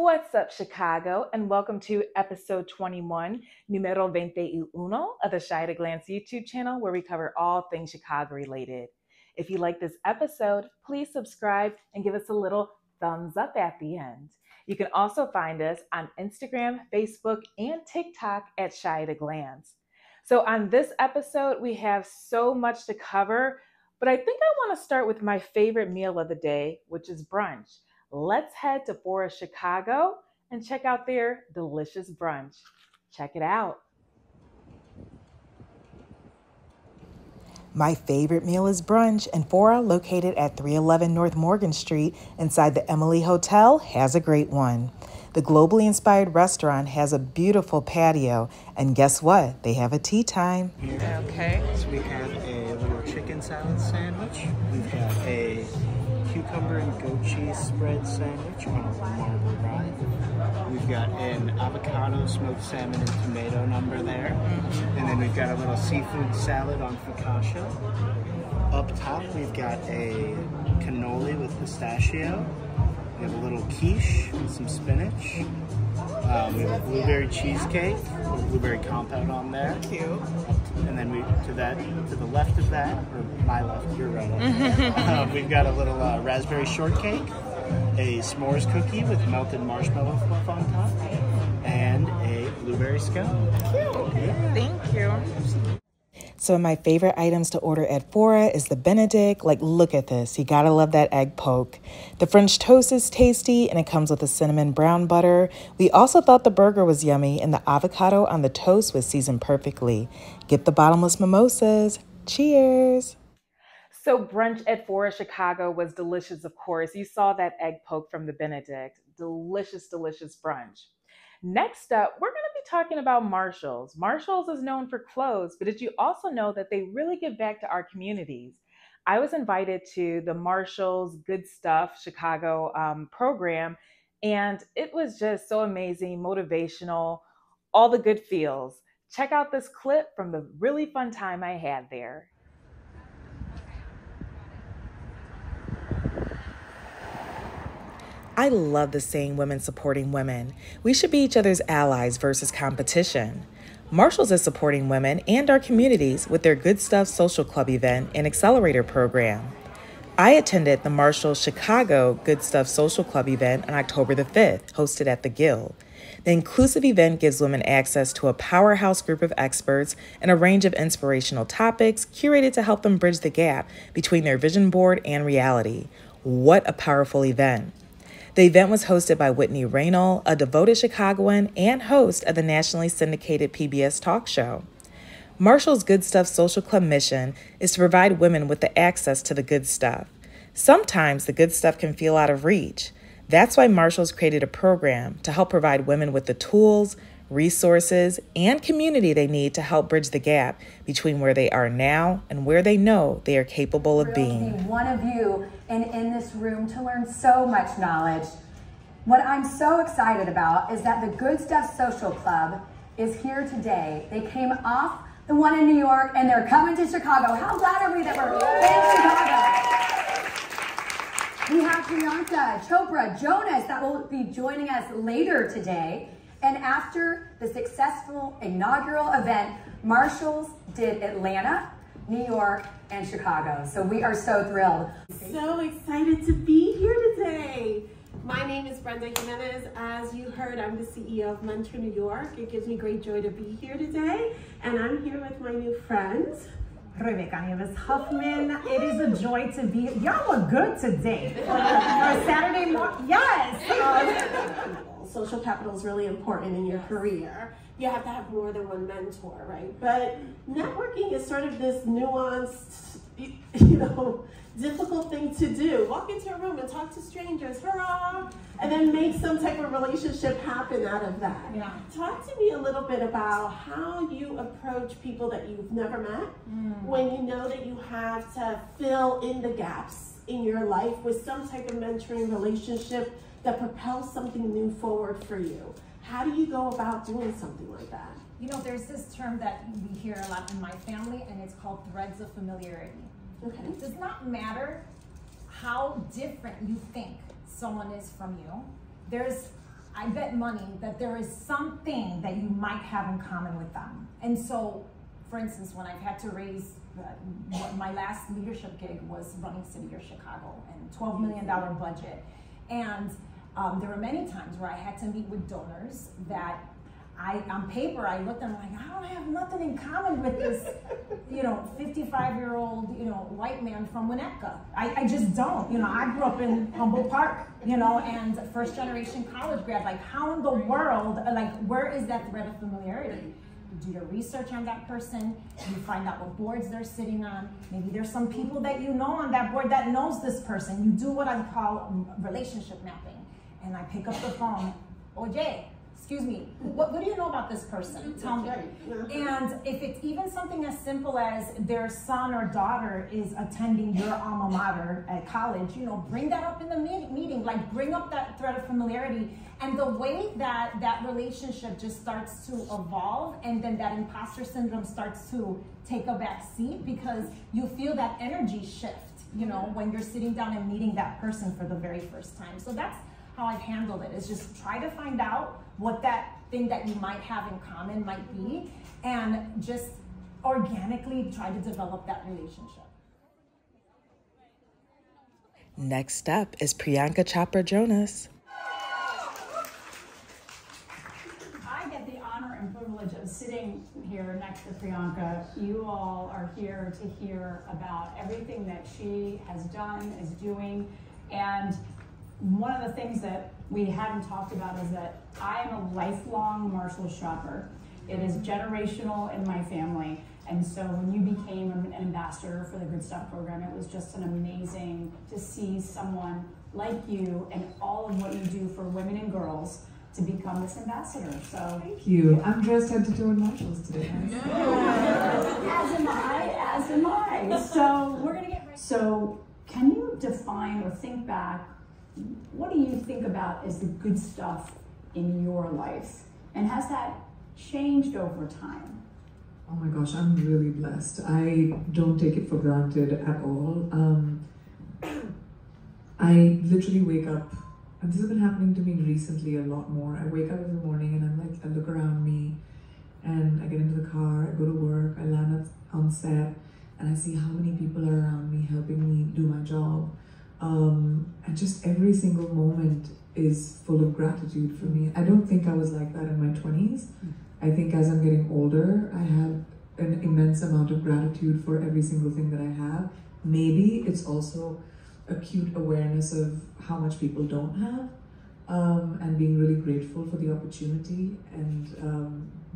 What's up, Chicago, and welcome to episode 21, numero 21 of the Shy at a Glance YouTube channel, where we cover all things Chicago related. If you like this episode, please subscribe and give us a little thumbs up at the end. You can also find us on Instagram, Facebook, and TikTok at Shy at a Glance. So on this episode, we have so much to cover, but I think I want to start with my favorite meal of the day, which is brunch. Let's head to Fora Chicago and check out their delicious brunch. Check it out. My favorite meal is brunch, and Fora, located at 311 North Morgan Street inside the Emily Hotel, has a great one. The globally inspired restaurant has a beautiful patio, and guess what? They have a tea time. Okay. So we have a little chicken salad sandwich. We've got a cucumber and goat cheese spread sandwich on a marble rye. We've got an avocado smoked salmon and tomato number there. And then we've got a little seafood salad on focaccia. Up top, we've got a cannoli with pistachio. We have a little quiche with some spinach. We have a blueberry cheesecake with blueberry compote on there. Cute. And then to the left of that, or my left, your right, we've got a little raspberry shortcake, a s'mores cookie with melted marshmallow fluff on top, and a blueberry scone. Cute. Yeah. Thank you. So my favorite items to order at Fora is the Benedict. Like, look at this. You gotta love that egg poke. The French toast is tasty, and it comes with a cinnamon brown butter. We also thought the burger was yummy, and the avocado on the toast was seasoned perfectly. Get the bottomless mimosas. Cheers. So brunch at Fora Chicago was delicious, of course. You saw that egg poke from the Benedict. Delicious, delicious brunch. Next up, we're going to be talking about Marshall's. Marshall's is known for clothes, but did you also know that they really give back to our communities? I was invited to the Marshall's Good Stuff Chicago program, and it was just so amazing, motivational, all the good feels. Check out this clip from the really fun time I had there. I love the saying women supporting women. We should be each other's allies versus competition. Marshall's is supporting women and our communities with their Good Stuff Social Club event and accelerator program. I attended the Marshall's Chicago Good Stuff Social Club event on October the 5th, hosted at the Guild. The inclusive event gives women access to a powerhouse group of experts and a range of inspirational topics curated to help them bridge the gap between their vision board and reality. What a powerful event. The event was hosted by Whitney Raynal, a devoted Chicagoan and host of the nationally syndicated PBS talk show. Marshall's Good Stuff Social Club mission is to provide women with the access to the good stuff. Sometimes the good stuff can feel out of reach. That's why Marshall's created a program to help provide women with the tools, resources, and community they need to help bridge the gap between where they are now and where they know they are capable of being. To be one of you and in this room to learn so much knowledge. What I'm so excited about is that the Good Stuff Social Club is here today. They came off the one in New York and they're coming to Chicago. How glad are we that we're in Chicago? We have Priyanka, Chopra, Jonas that will be joining us later today. And after the successful inaugural event, Marshall's did Atlanta, New York, and Chicago. So we are so thrilled. So excited to be here today. My name is Brenda Jimenez. As you heard, I'm the CEO of Mentor New York. It gives me great joy to be here today. And I'm here with my new friends. Rebecca Nieves Huffman. It is a joy to be here. Y'all look good today. Saturday morning, yes. Social capital is really important in your career. You have to have more than one mentor, right? But networking is sort of this nuanced, difficult thing to do. Walk into a room and talk to strangers, hurrah, and then make some type of relationship happen out of that. Yeah. Talk to me a little bit about how you approach people that you've never met when you know that you have to fill in the gaps in your life with some type of mentoring relationship that propels something new forward for you. How do you go about doing something like that? You know, there's this term that we hear a lot in my family, and it's called threads of familiarity. Okay. It does not matter how different you think someone is from you. There's I bet money that there is something that you might have in common with them. And so, for instance, when I've had to raise, my last leadership gig was running City of Chicago and $12 million budget. And there were many times where I had to meet with donors that on paper, I looked and I'm like, I don't have nothing in common with this, 55-year-old, white man from Winnetka. I just don't. I grew up in Humboldt Park, and first generation college grad. Like, how in the world, where is that thread of familiarity? You do your research on that person, you find out what boards they're sitting on. Maybe there's some people that you know on that board that knows this person. You do what I call relationship mapping. And I pick up the phone, Oye, excuse me, what do you know about this person? Tell me. And if it's even something as simple as their son or daughter is attending your alma mater at college, bring that up in the meeting, like bring up that thread of familiarity. And the way that that relationship just starts to evolve, and then that imposter syndrome starts to take a back seat because you feel that energy shift, when you're sitting down and meeting that person for the very first time. So that's how I've handled it, is just try to find out what that thing that you might have in common might be, and just organically try to develop that relationship. Next up is Priyanka Chopra Jonas. I get the honor and privilege of sitting here next to Priyanka. You all are here to hear about everything that she has done, is doing, and one of the things that we hadn't talked about is that I am a lifelong Marshalls shopper. It is generational in my family. And so when you became an ambassador for the Good Stuff program, it was just an amazing to see someone like you and all of what you do for women and girls to become this ambassador. So thank you. I'm dressed head to toe in Marshalls today. As am I. So we're gonna get ready. So can you define or think back, what do you think about as the good stuff in your life? And has that changed over time? Oh my gosh, I'm really blessed. I don't take it for granted at all. I literally wake up, and this has been happening to me recently a lot more. I wake up every morning and I'm like, I look around me and I get into the car, I go to work, I land on set, and I see how many people are around me helping me do my job. And just every single moment is full of gratitude for me. I don't think I was like that in my 20s. I think as I'm getting older, I have an immense amount of gratitude for every single thing that I have. Maybe it's also acute awareness of how much people don't have, and being really grateful for the opportunity, and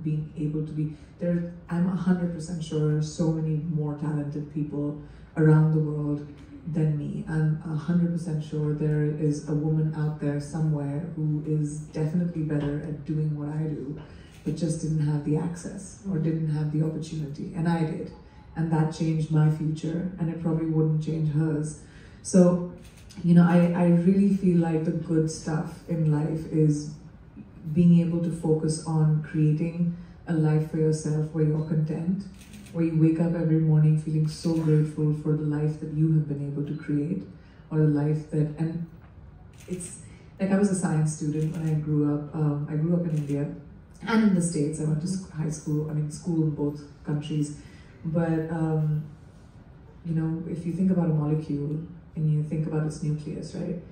being able to be there. I'm 100% sure so many more talented people around the world than me. I'm 100% sure there is a woman out there somewhere who is definitely better at doing what I do, but just didn't have the access or didn't have the opportunity, and I did. And that changed my future, and it probably wouldn't change hers. So, I really feel like the good stuff in life is being able to focus on creating a life for yourself where you're content, where you wake up every morning feeling so grateful for the life that you have been able to create, or a life that, and it's like, I was a science student when I grew up. I grew up in India and in the States. I went to school in both countries. But, if you think about a molecule and you think about its nucleus, right?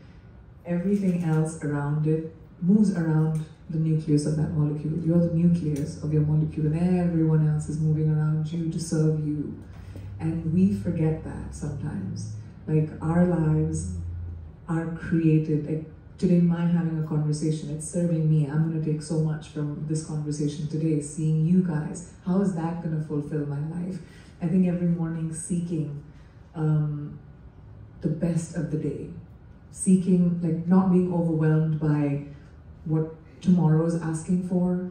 Everything else around it moves around the nucleus of that molecule. You're the nucleus of your molecule, and everyone else is moving around you to serve you. And we forget that sometimes. Like, our lives are created. Like, today, my having a conversation, it's serving me. I'm going to take so much from this conversation today, seeing you guys. How is that going to fulfill my life? I think every morning seeking the best of the day. Seeking, like, not being overwhelmed by what tomorrow is asking for,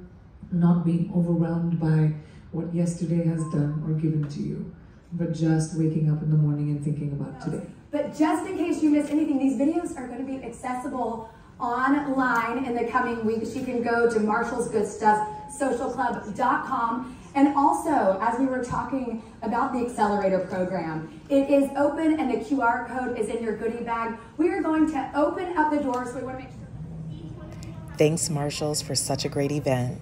not being overwhelmed by what yesterday has done or given to you, but just waking up in the morning and thinking about today. But just in case you missed anything, these videos are going to be accessible online in the coming weeks. You can go to marshallsgoodstuffsocialclub.com. And also, as we were talking about the accelerator program, it is open and the QR code is in your goodie bag. We are going to open up the doors. So we want to make sure. Thanks, Marshalls, for such a great event.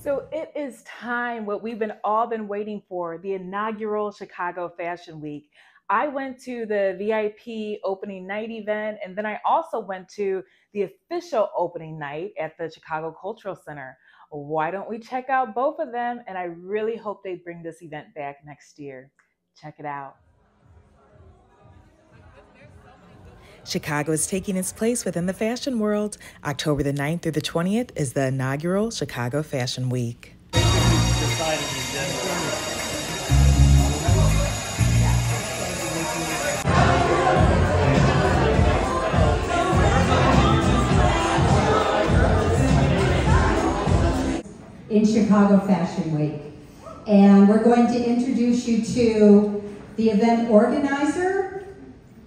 So it is time, what we've all been waiting for, the inaugural Chicago Fashion Week. I went to the VIP opening night event, and then I also went to the official opening night at the Chicago Cultural Center. Why don't we check out both of them? And I really hope they bring this event back next year. Check it out. Chicago is taking its place within the fashion world. October the 9th through the 20th is the inaugural Chicago Fashion Week. In Chicago Fashion Week. And we're going to introduce you to the event organizer,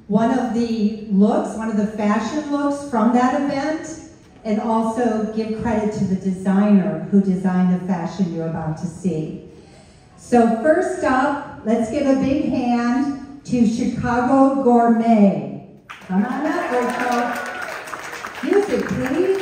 one of the fashion looks from that event, and also give credit to the designer who designed the fashion you're about to see. So first up, let's give a big hand to Chicago Gourmet. Come on up, Rachel. Music, please.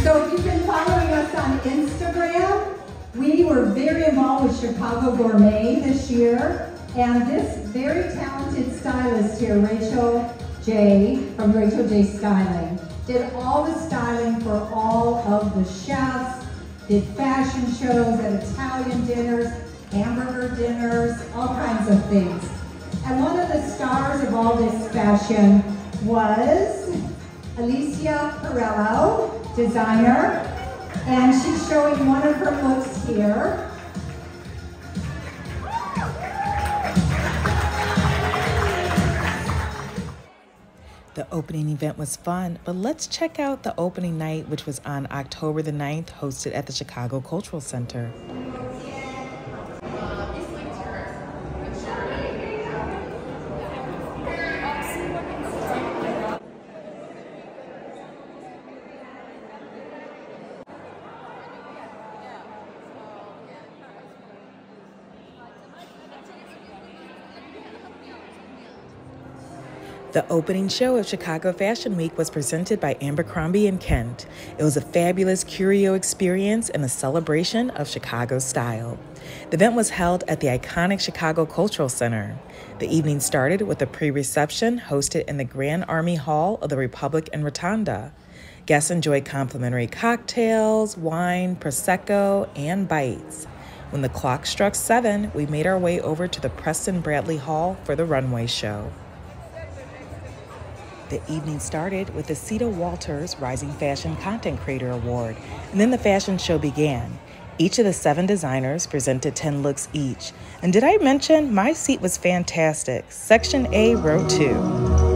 So if you've been following us on Instagram, we were very involved with Chicago Gourmet this year, and this very talented stylist here, Rachel J. from Rachel J. Styling, did all the styling for all of the chefs, did fashion shows at Italian dinners, hamburger dinners, all kinds of things. And one of the stars of all this fashion was Alicia Perello, designer, and she's showing one of her looks here. The opening event was fun, but let's check out the opening night, which was on October the 9th, hosted at the Chicago Cultural Center. The opening show of Chicago Fashion Week was presented by Abercrombie & Kent. It was a fabulous curio experience and a celebration of Chicago style. The event was held at the iconic Chicago Cultural Center. The evening started with a pre-reception hosted in the Grand Army Hall of the Republic in Rotunda. Guests enjoyed complimentary cocktails, wine, Prosecco, and bites. When the clock struck 7, we made our way over to the Preston Bradley Hall for the runway show. The evening started with the Cita Walters Rising Fashion Content Creator Award, and then the fashion show began. Each of the 7 designers presented 10 looks each. And did I mention my seat was fantastic? Section A, row 2.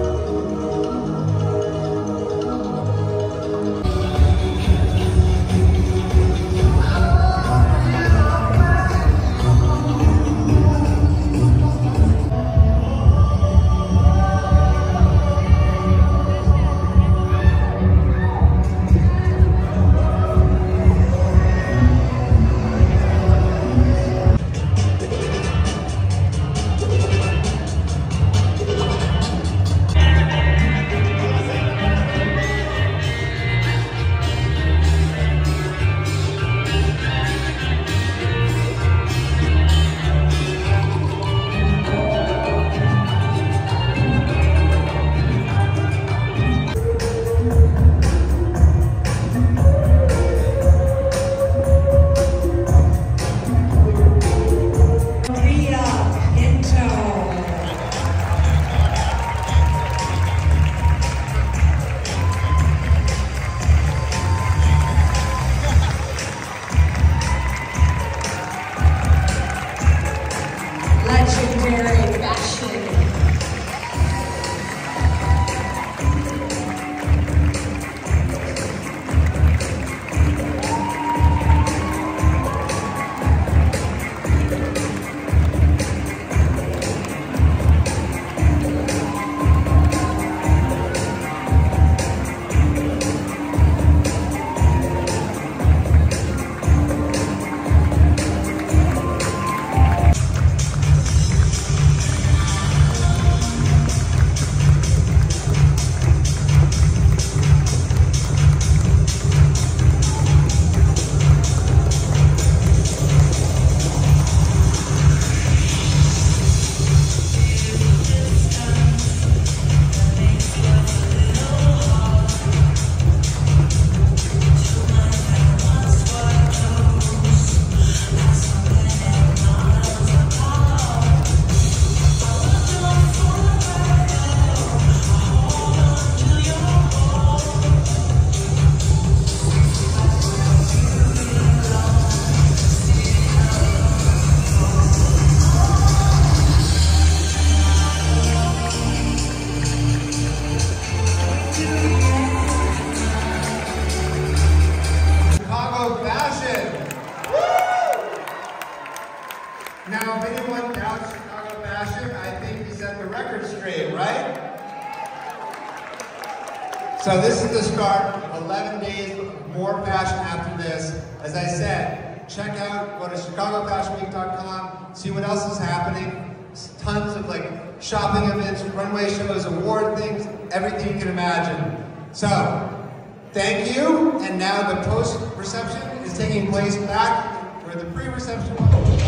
So this is the start of 11 days of more fashion after this. As I said, check out, go to ChicagoFashionWeek.com, see what else is happening. Tons of like shopping events, runway shows, award things, everything you can imagine. So, thank you, and now the post-reception is taking place back where the pre-reception was.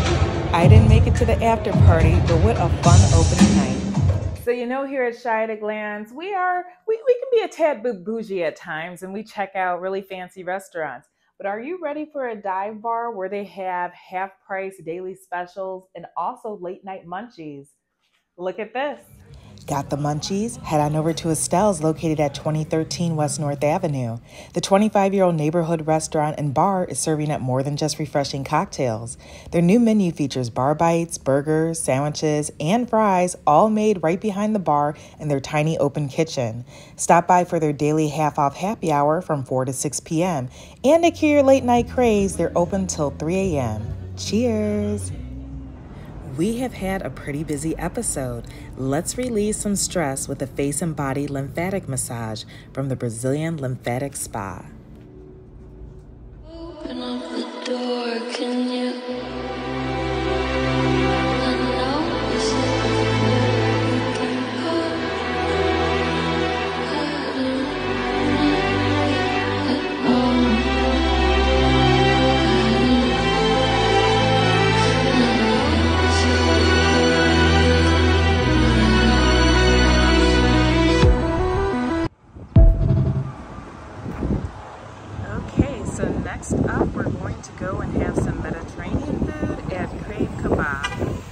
I didn't make it to the after party, but what a fun opening night. So here at Shy at a Glance, we can be a tad bit bougie at times, and we check out really fancy restaurants. But are you ready for a dive bar where they have half-price daily specials and also late-night munchies? Look at this. Got the munchies? Head on over to Estelle's, located at 2013 West North Avenue. The 25-year-old neighborhood restaurant and bar is serving up more than just refreshing cocktails. Their new menu features bar bites, burgers, sandwiches, and fries, all made right behind the bar in their tiny open kitchen. Stop by for their daily half-off happy hour from 4 to 6 p.m. And to cure your late-night craze, they're open till 3 a.m. Cheers! We have had a pretty busy episode. Let's release some stress with a face and body lymphatic massage from the Brazilian Lymphatic Spa. Open up the door, can you? Next up, we're going to go and have some Mediterranean food at Crave Kabob.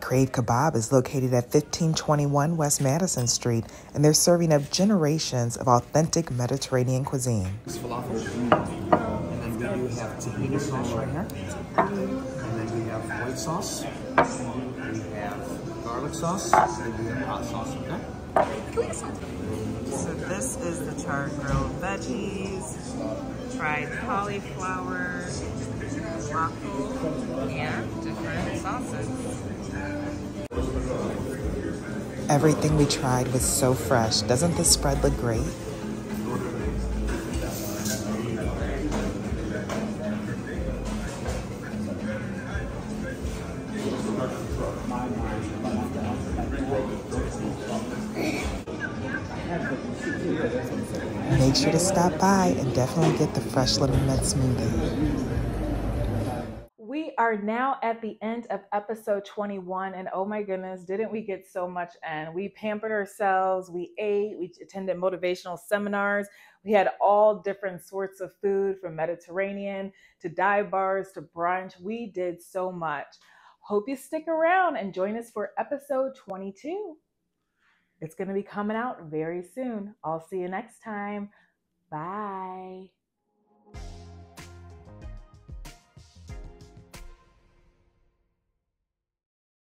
Crave Kabob is located at 1521 West Madison Street, and they're serving up generations of authentic Mediterranean cuisine. Falafel, and then we do have tahini sauce right here, and then we have white sauce, we have garlic sauce, and we have hot sauce, okay? So this is the charred grilled veggies, fried cauliflower, waffle, and different sauces. Everything we tried was so fresh. Doesn't this spread look great? Make sure to stop by and definitely get the fresh lemon mint smoothie. We are now at the end of episode 21, and oh my goodness, didn't we get so much in? We pampered ourselves, we ate, we attended motivational seminars, we had all different sorts of food, from Mediterranean to dive bars to brunch. We did so much. Hope you stick around and join us for episode 22. It's going to be coming out very soon. I'll see you next time. Bye.